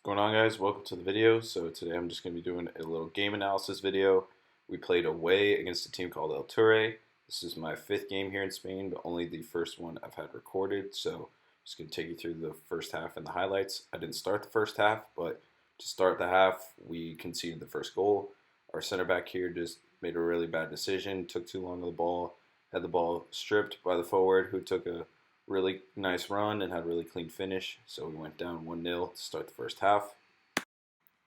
What's going on, guys? Welcome to the video. So today I'm just going to be doing a little game analysis video. We played away against a team called Elture. This is my 5th game here in Spain, but only the first one I've had recorded. So I'm just going to take you through the first half and the highlights. I didn't start the first half, but to start the half, we conceded the first goal. Our center back here just made a really bad decision, took too long on the ball, had the ball stripped by the forward who took a really nice run and had a really clean finish. So we went down 1-0 to start the first half.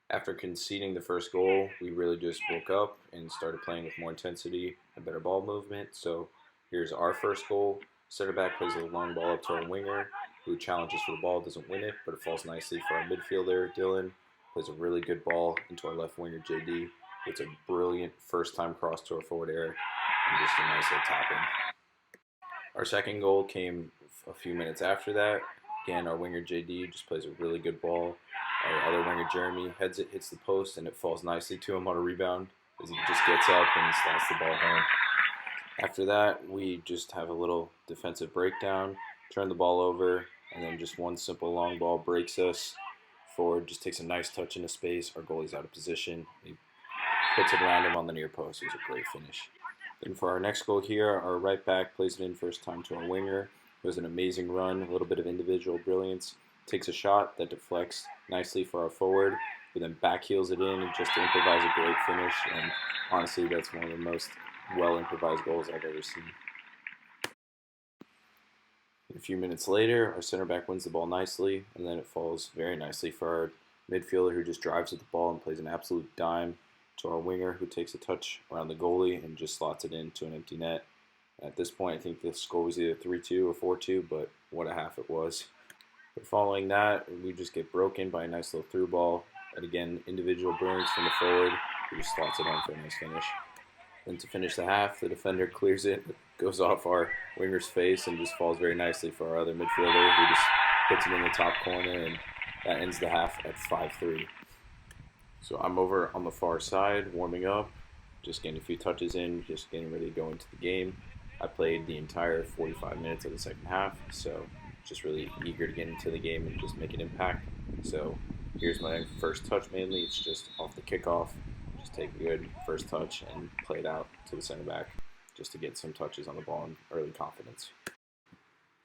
After conceding the first goal, we really just woke up and started playing with more intensity and better ball movement. So here's our first goal. Center back plays a long ball up to our winger, who challenges for the ball, doesn't win it, but it falls nicely for our midfielder, Dylan. Plays a really good ball into our left winger, JD. It's a brilliant first-time cross to our forward, Eric, and just a nice little tap-in. Our second goal came a few minutes after that. Again, our winger JD just plays a really good ball. Our other winger Jeremy heads it, hits the post, and it falls nicely to him on a rebound as he just gets up and slots the ball home. After that, we just have a little defensive breakdown, turn the ball over, and then just one simple long ball breaks us. Forward just takes a nice touch into space. Our goalie's out of position. He puts it around him on the near post. It was a great finish. Then for our next goal here, our right back plays it in first time to our winger. It was an amazing run, a little bit of individual brilliance. Takes a shot that deflects nicely for our forward, who then back heels it in just to improvise a great finish. And honestly, that's one of the most well improvised goals I've ever seen. A few minutes later, our center back wins the ball nicely, and then it falls very nicely for our midfielder, who just drives at the ball and plays an absolute dime to our winger, who takes a touch around the goalie and just slots it into an empty net. At this point, I think the score was either 3-2 or 4-2, but what a half it was. But following that, we just get broken by a nice little through ball. And again, individual brilliance from the forward, who just slots it home for a nice finish. Then to finish the half, the defender clears it, goes off our winger's face, and just falls very nicely for our other midfielder, who just puts it in the top corner, and that ends the half at 5-3. So I'm over on the far side, warming up, just getting a few touches in, just getting ready to go into the game. I played the entire 45 minutes of the second half, so just really eager to get into the game and just make an impact. So here's my first touch mainly. It's just off the kickoff. Just take a good first touch and play it out to the center back just to get some touches on the ball and early confidence.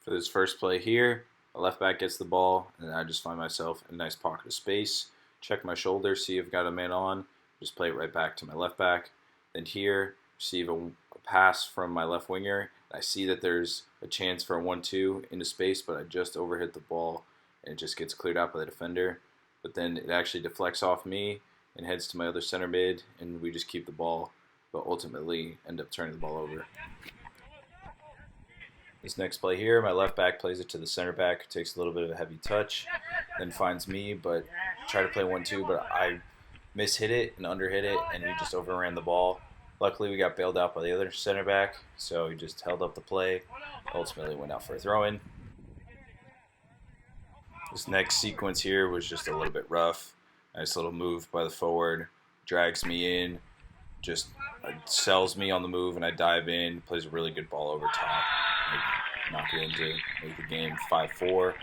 For this first play here, the left back gets the ball, and I just find myself in a nice pocket of space. Check my shoulder, see if I've got a man on, just play it right back to my left back. Then here, receive a pass from my left winger. I see that there's a chance for a 1-2 into space, but I just overhit the ball, and it just gets cleared out by the defender. But then it actually deflects off me and heads to my other center mid, and we just keep the ball, but ultimately end up turning the ball over. This next play here, my left back plays it to the center back, who takes a little bit of a heavy touch, then finds me, but try to play 1-2, but I mishit it and underhit it, and we just overran the ball. Luckily, we got bailed out by the other center back, so he just held up the play, ultimately went out for a throw-in. This next sequence here was just a little bit rough. Nice little move by the forward, drags me in, just sells me on the move, and I dive in, plays a really good ball over top. I knock it in to make the game 5-4.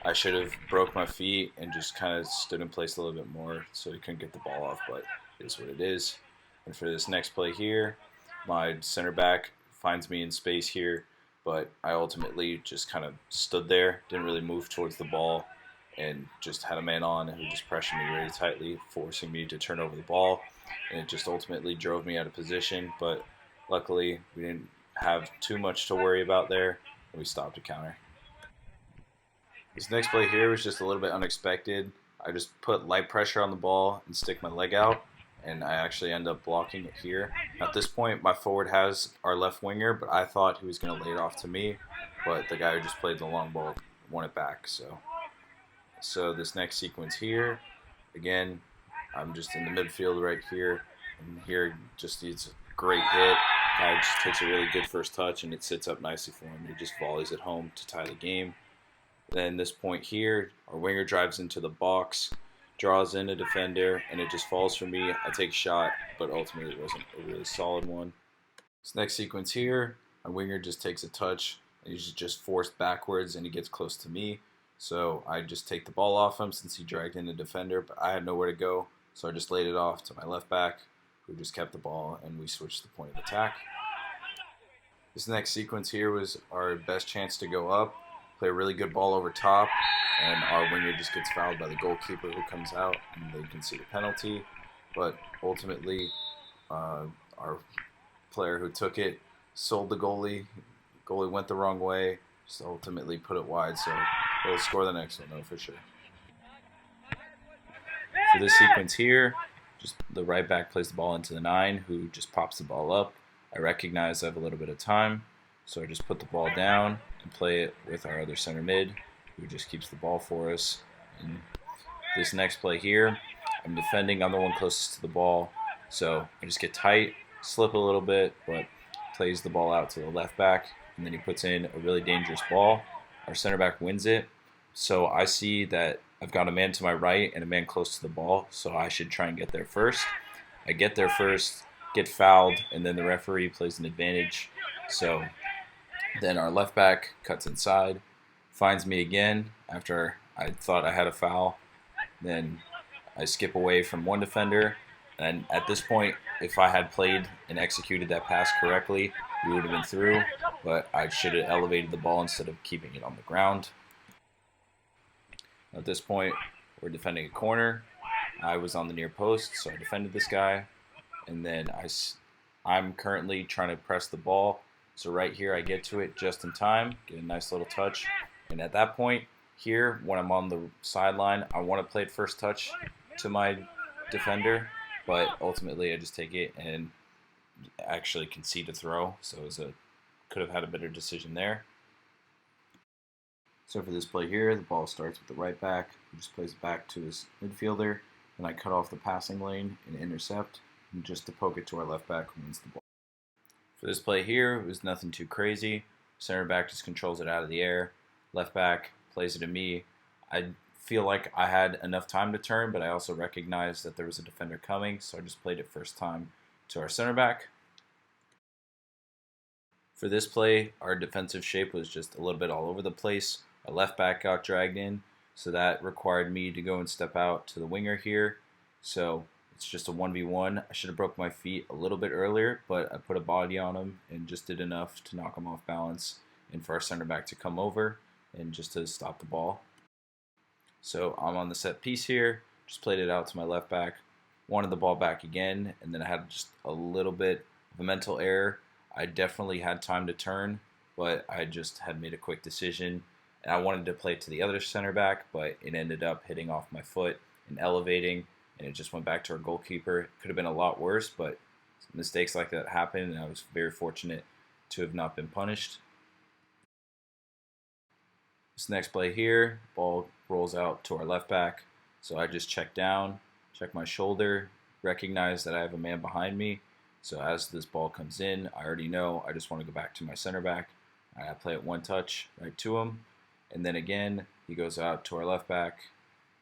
I should have broke my feet and just kind of stood in place a little bit more so he couldn't get the ball off, but it is what it is. And for this next play here, my center back finds me in space here, but I ultimately just kind of stood there, didn't really move towards the ball, and just had a man on who just pressured me really tightly, forcing me to turn over the ball, and it just ultimately drove me out of position, but luckily we didn't have too much to worry about there, and we stopped a counter. This next play here was just a little bit unexpected. I just put light pressure on the ball and stick my leg out, and I actually end up blocking it here. At this point, my forward has our left winger, but I thought he was going to lay it off to me, but the guy who just played the long ball won it back. So this next sequence here, again, I'm just in the midfield right here, and here just needs a great hit. Guy just takes a really good first touch, and it sits up nicely for him. He just volleys it home to tie the game. Then this point here, our winger drives into the box, draws in a defender, and it just falls for me. I take a shot, but ultimately it wasn't a really solid one. This next sequence here, our winger just takes a touch, and he's just forced backwards, and he gets close to me. So I just take the ball off him since he dragged in the defender, but I had nowhere to go. So I just laid it off to my left back, who just kept the ball, and we switched the point of attack. This next sequence here was our best chance to go up, play a really good ball over top, and our winger just gets fouled by the goalkeeper who comes out, and they concede a penalty. But ultimately, our player who took it sold the goalie. Goalie went the wrong way, just ultimately put it wide, so they'll score the next one, though, for sure. For this sequence here, just the right back plays the ball into the 9, who just pops the ball up. I recognize I have a little bit of time, so I just put the ball down and play it with our other center mid, who just keeps the ball for us. And this next play here, I'm defending, I'm the one closest to the ball, so I just get tight, slip a little bit, but plays the ball out to the left back, and then he puts in a really dangerous ball. Our center back wins it, so I see that I've got a man to my right and a man close to the ball, so I should try and get there first. I get there first, get fouled, and then the referee plays an advantage. So then our left back cuts inside, finds me again after I thought I had a foul. Then I skip away from one defender, and at this point, if I had played and executed that pass correctly, we would have been through, but I should have elevated the ball instead of keeping it on the ground. At this point, we're defending a corner. I was on the near post, so I defended this guy. And then I'm currently trying to press the ball. So right here, I get to it just in time, get a nice little touch. And at that point here, when I'm on the sideline, I want to play it first touch to my defender. But ultimately, I just take it and actually concede a throw. So it could have had a better decision there. So for this play here, the ball starts with the right back, who just plays it back to his midfielder. Then I cut off the passing lane and intercept, and just to poke it to our left back who wins the ball. For this play here, it was nothing too crazy. Center back just controls it out of the air. Left back plays it to me. I feel like I had enough time to turn, but I also recognized that there was a defender coming, so I just played it first time to our center back. For this play, our defensive shape was just a little bit all over the place. Our left back got dragged in, so that required me to go and step out to the winger here. So it's just a 1v1. I should have broke my feet a little bit earlier, but I put a body on him and just did enough to knock him off balance and for our center back to come over and just to stop the ball. So I'm on the set piece here, just played it out to my left back, wanted the ball back again, and then I had just a little bit of a mental error. I definitely had time to turn, but I just had made a quick decision. And I wanted to play it to the other center back, but it ended up hitting off my foot and elevating, and it just went back to our goalkeeper. It could have been a lot worse, but mistakes like that happen, and I was very fortunate to have not been punished. This next play here, ball rolls out to our left back, so I just check down, check my shoulder, recognize that I have a man behind me. So as this ball comes in, I already know I just want to go back to my center back. I play it one touch right to him. And then again, he goes out to our left back,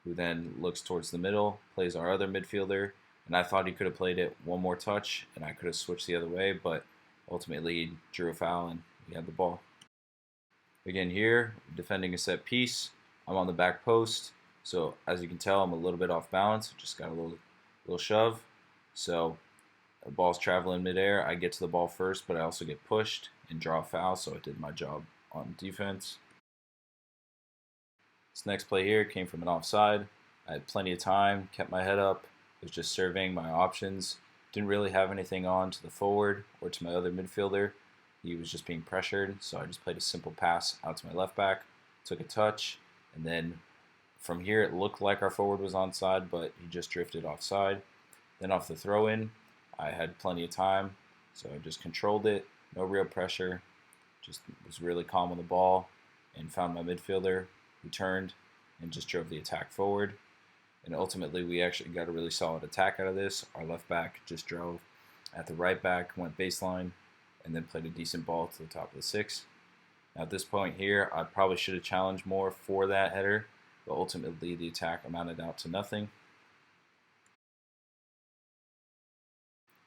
who then looks towards the middle, plays our other midfielder. And I thought he could have played it one more touch, and I could have switched the other way, but ultimately he drew a foul, and we had the ball. Again here, defending a set piece. I'm on the back post, so as you can tell, I'm a little bit off balance. Just got a little shove. So the ball's traveling midair. I get to the ball first, but I also get pushed and draw a foul, so I did my job on defense. This next play here came from an offside. I had plenty of time, kept my head up, was just surveying my options. Didn't really have anything on to the forward or to my other midfielder. He was just being pressured, so I just played a simple pass out to my left back, took a touch, and then from here it looked like our forward was onside, but he just drifted offside. Then off the throw-in, I had plenty of time, so I just controlled it, no real pressure, just was really calm on the ball, and found my midfielder, who turned and just drove the attack forward. And ultimately, we actually got a really solid attack out of this. Our left back just drove at the right back, went baseline, and then played a decent ball to the top of the 6. Now at this point here, I probably should have challenged more for that header, but ultimately the attack amounted out to nothing.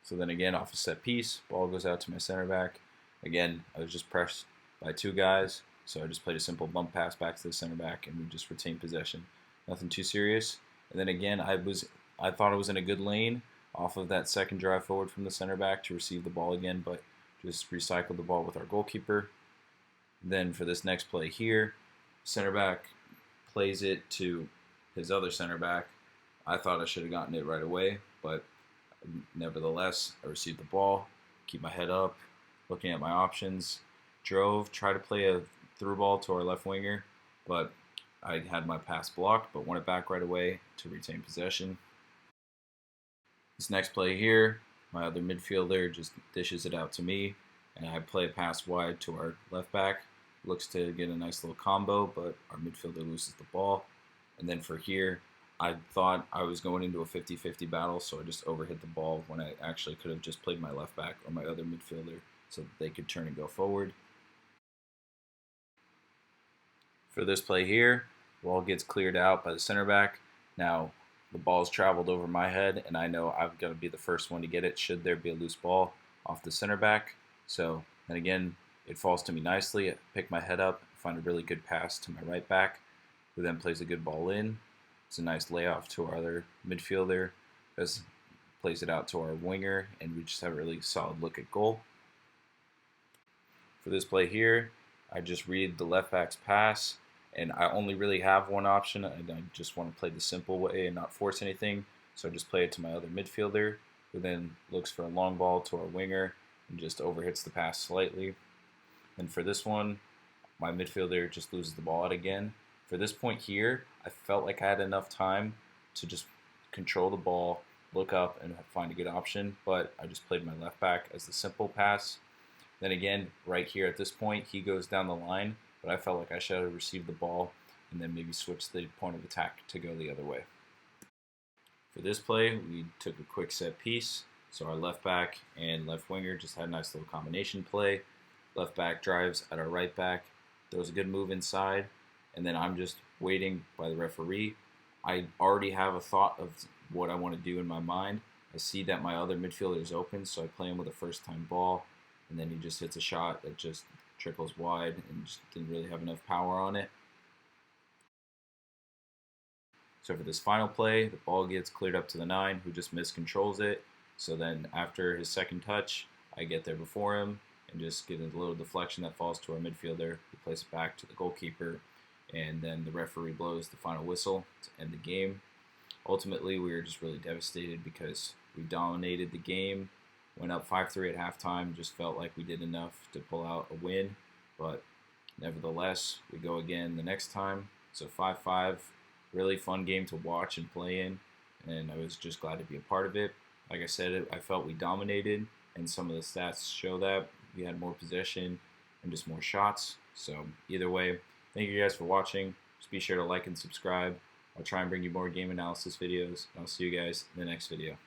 So then again, off a set piece, ball goes out to my center back. Again, I was just pressed by 2 guys, So I just played a simple bump pass back to the center back, and we just retained possession. Nothing too serious. And then again, I thought I was in a good lane off of that second drive forward from the center back to receive the ball again, but just recycled the ball with our goalkeeper. Then for this next play here, center back plays it to his other center back. I thought I should have gotten it right away, but nevertheless, I received the ball, keep my head up, looking at my options, tried to play a through ball to our left winger, but I had my pass blocked, but won it back right away to retain possession. This next play here, my other midfielder just dishes it out to me, and I play a pass wide to our left back. Looks to get a nice little combo, but our midfielder loses the ball. And then for here, I thought I was going into a 50-50 battle, so I just overhit the ball when I actually could have just played my left back or my other midfielder so that they could turn and go forward. For this play here, the ball gets cleared out by the center back. Now, the ball's traveled over my head, and I know I'm going to be the first one to get it should there be a loose ball off the center back. So, then again, it falls to me nicely. I pick my head up, find a really good pass to my right back, who then plays a good ball in. It's a nice layoff to our other midfielder, plays it out to our winger, and we just have a really solid look at goal. For this play here, I just read the left back's pass, and I only really have one option, and I just want to play the simple way and not force anything, so I just play it to my other midfielder, who then looks for a long ball to our winger and just overhits the pass slightly. And for this one, my midfielder just loses the ball out again. For this point here, I felt like I had enough time to just control the ball, look up, and find a good option, but I just played my left back as the simple pass. Then again, right here at this point, he goes down the line, but I felt like I should have received the ball and then maybe switch the point of attack to go the other way. For this play, we took a quick set piece, so our left back and left winger just had a nice little combination play. Left back drives at our right back, throws a good move inside, and then I'm just waiting by the referee. I already have a thought of what I want to do in my mind. I see that my other midfielder is open, so I play him with a first-time ball, and then he just hits a shot that just trickles wide and just didn't really have enough power on it. So for this final play, the ball gets cleared up to the 9, who just miscontrols it. So then after his second touch, I get there before him and just get a little deflection that falls to our midfielder. We place it back to the goalkeeper, and then the referee blows the final whistle to end the game. Ultimately, we were just really devastated because we dominated the game, went up 5-3 at halftime, just felt like we did enough to pull out a win, but nevertheless, we go again the next time. So 5-5, really fun game to watch and play in, and I was just glad to be a part of it. Like I said, I felt we dominated, and some of the stats show that. We had more possession and just more shots. So either way, thank you guys for watching. Just be sure to like and subscribe. I'll try and bring you more game analysis videos, and I'll see you guys in the next video.